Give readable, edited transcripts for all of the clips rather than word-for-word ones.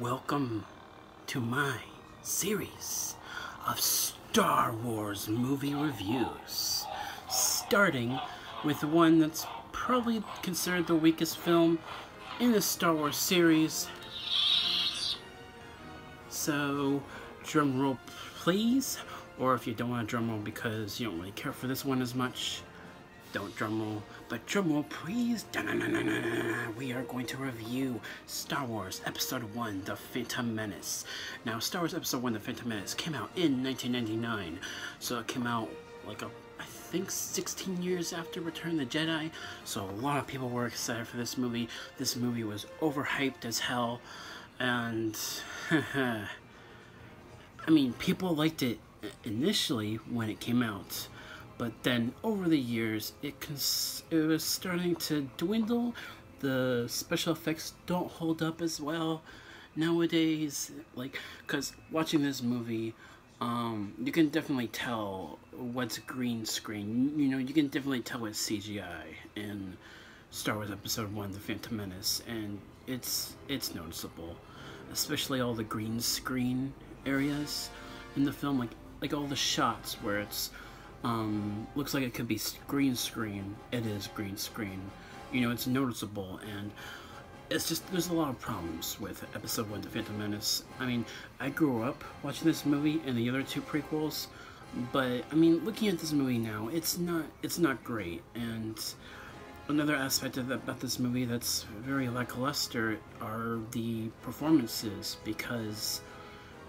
welcome to my series of Star Wars movie reviews, starting with one that's probably considered the weakest film in the Star Wars series. So, drum roll please, or if you don't want a drum roll because you don't really care for this one as much, don't drum roll, but drum roll please. We are going to review Star Wars Episode 1, The Phantom Menace. Now, Star Wars Episode 1, The Phantom Menace came out in 1999, so it came out like I think 16 years after Return of the Jedi, so a lot of people were excited for this movie. This movie was overhyped as hell, and I mean, people liked it initially when it came out, but then over the years it was starting to dwindle. The special effects don't hold up as well nowadays, like, because watching this movie, you can definitely tell what's green screen. You know, you can definitely tell it's CGI in Star Wars Episode 1, The Phantom Menace, and it's noticeable, especially all the green screen areas in the film, like all the shots where it's looks like it could be green screen. It is green screen. You know, it's noticeable, and it's just, there's a lot of problems with Episode 1, The Phantom Menace. I mean, I grew up watching this movie and the other two prequels, but I mean, looking at this movie now, it's not great. And another aspect about this movie that's very lackluster are the performances, because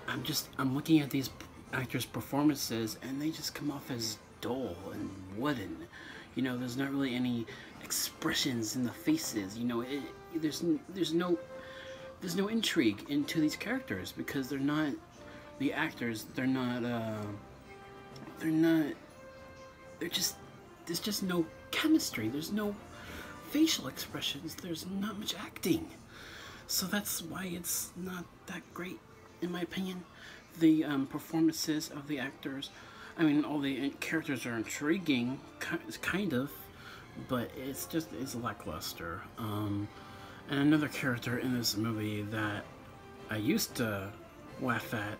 I'm looking at these actors' performances and they just come off as dull and wooden. You know, there's not really any expressions in the faces. You know, there's no intrigue into these characters because they're not the actors. There's just no chemistry. There's no facial expressions. There's not much acting. So that's why it's not that great, in my opinion. The performances of the actors, I mean, all the characters are intriguing, kind of, but it's lackluster. And another character in this movie that I used to laugh at,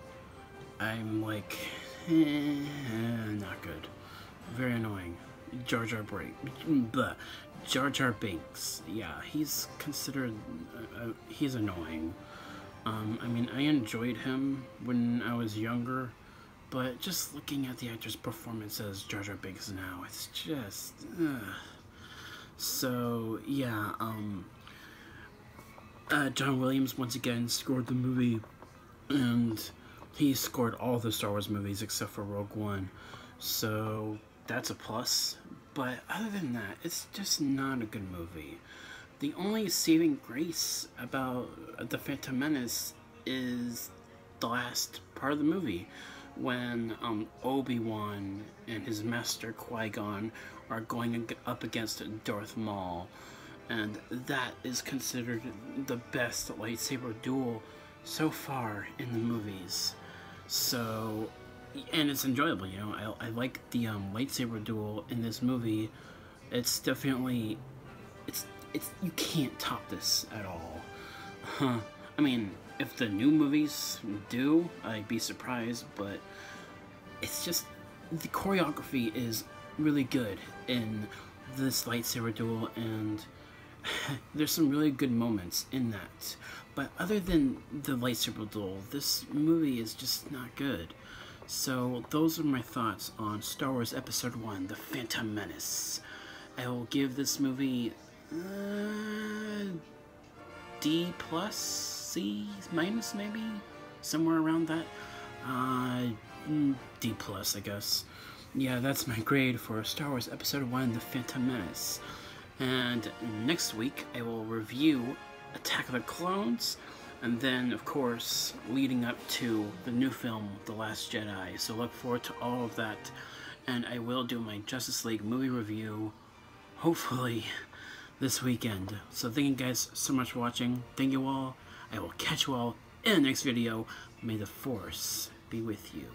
I'm like, not good. Very annoying. Jar Jar Binks. Yeah, he's considered, he's annoying. I mean, I enjoyed him when I was younger, but just looking at the actor's performance as Jar Jar Binks now, it's just, So, yeah, John Williams once again scored the movie, and he scored all the Star Wars movies except for Rogue One, so that's a plus. But other than that, it's just not a good movie. The only saving grace about The Phantom Menace is the last part of the movie, when Obi-Wan and his master Qui-Gon are going up against Darth Maul, and that is considered the best lightsaber duel so far in the movies. So, and it's enjoyable, you know. I like the lightsaber duel in this movie. It's definitely, it's you can't top this at all. I mean, if the new movies do, I'd be surprised, but it's just, the choreography is really good in this lightsaber duel, and there's some really good moments in that. But other than the lightsaber duel, this movie is just not good. So those are my thoughts on Star Wars Episode 1, The Phantom Menace. I will give this movie D+, C minus, maybe, somewhere around that. D+, I guess. Yeah, that's my grade for Star Wars Episode 1, The Phantom Menace. And next week I will review Attack of the Clones, and then, of course, leading up to the new film, The Last Jedi. So look forward to all of that, and I will do my Justice League movie review, hopefully, this weekend. So thank you guys so much for watching. Thank you all. I will catch you all in the next video. May the Force be with you.